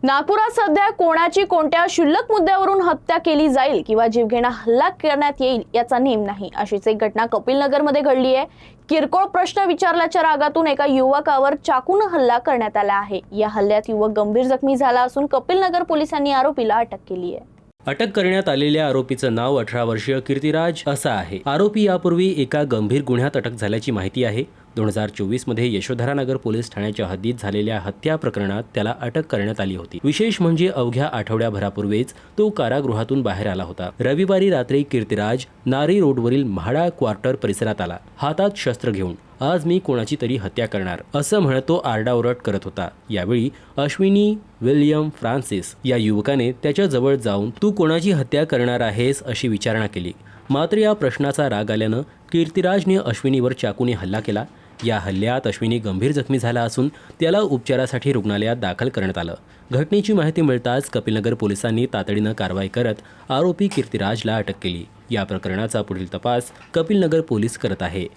नागपुरात सध्या कोणाची कोणत्या क्षुल्लक मुद्द्यावरून हत्या केली जाईल किंवा जीवघेणा हल्ला करण्यात येईल याचा नेम नाही, अशीच एक घटना कपिलनगरमध्ये घडली आहे। किरकोळ प्रश्न विचारल्याच्या रागातून एका युवकावर चाकून हल्ला करण्यात आला आहे। या हल्ल्यात युवक गंभीर जखमी झाला असून कपिलनगर पोलिसांनी आरोपीला अटक केली आहे। अटक करण्यात आलेल्या आरोपीचं नाव 18 वर्षीय कीर्तिराज असं आहे। आरोपी यापूर्वी एका गंभीर गुन्ह्यात अटक झाल्याची माहिती आहे। 2024 मध्ये यशोधरानगर पोलीस ठाण्याच्या हद्दीत झालेल्या हत्या प्रकरणात त्याला अटक करण्यात आली होती। विशेष म्हणजे अवघ्या आठवड्याभरापूर्वीच तो कारागृहातून बाहेर आला होता। रविवारी रात्री कीर्तिराज नारी रोडवरील म्हाडा क्वार्टर परिसरात आला, हातात शस्त्र घेऊन। आज मी कोणाची तरी हत्या करणार असं म्हणत तो आरडाओरड करत होता। यावेळी अश्विनी विल्यम फ्रान्सिस या युवकाने त्याच्या जवळ जाऊन तू कोणाची हत्या करणार आहेस अशी विचारणा केली। मात्र या प्रश्नाचा राग आल्यानं कीर्तिराजने अश्विनीवर चाकूने हल्ला केला। या हल्ल्यात अश्विनी गंभीर जखमी झाला असून त्याला उपचारासाठी रुग्णालयात दाखल करण्यात आलं। घटनेची माहिती मिळताच कपिलनगर पोलिसांनी तातडीनं कारवाई करत आरोपी कीर्तिराजला अटक केली। या प्रकरणाचा पुढील तपास कपिलनगर पोलीस करत आहे।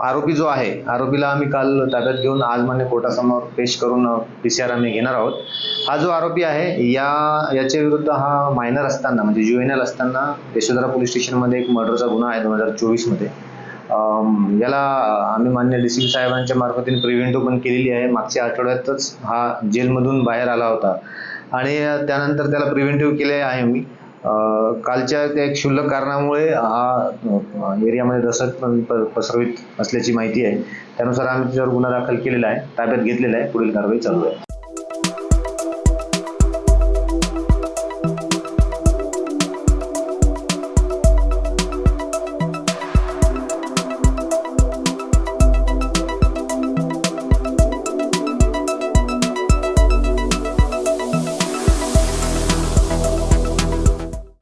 आरोपी जो आहे, आरोपीला आम्ही काल ताब्यात घेऊन आज मान्य कोर्टासमोर पेश करून PCR आम्ही घेणार आहोत। हा जो आरोपी आहे याच्या विरुद्ध हा मायनर असताना म्हणजे ज्युएनएल असताना यशोधरा पोलीस स्टेशनमध्ये एक मर्डरचा गुन्हा आहे 2024 मध्ये। याला आम्ही मान्य DCP साहेबांच्या मार्फतीने प्रिव्हेंटिव्ह पण केलेली आहे। मागच्या आठवड्यातच हा जेलमधून बाहेर आला होता आणि त्यानंतर त्याला प्रिव्हेंटिव्ह केले आहे। मी कालच्या एक क्षुल्लक कारणामुळे हा एरियामध्ये दहशत पसरवित असल्याची माहिती आहे। त्यानुसार आम्ही त्याच्यावर गुन्हा दाखल केलेला आहे, ताब्यात घेतलेला आहे, पुढील कारवाई चालू आहे।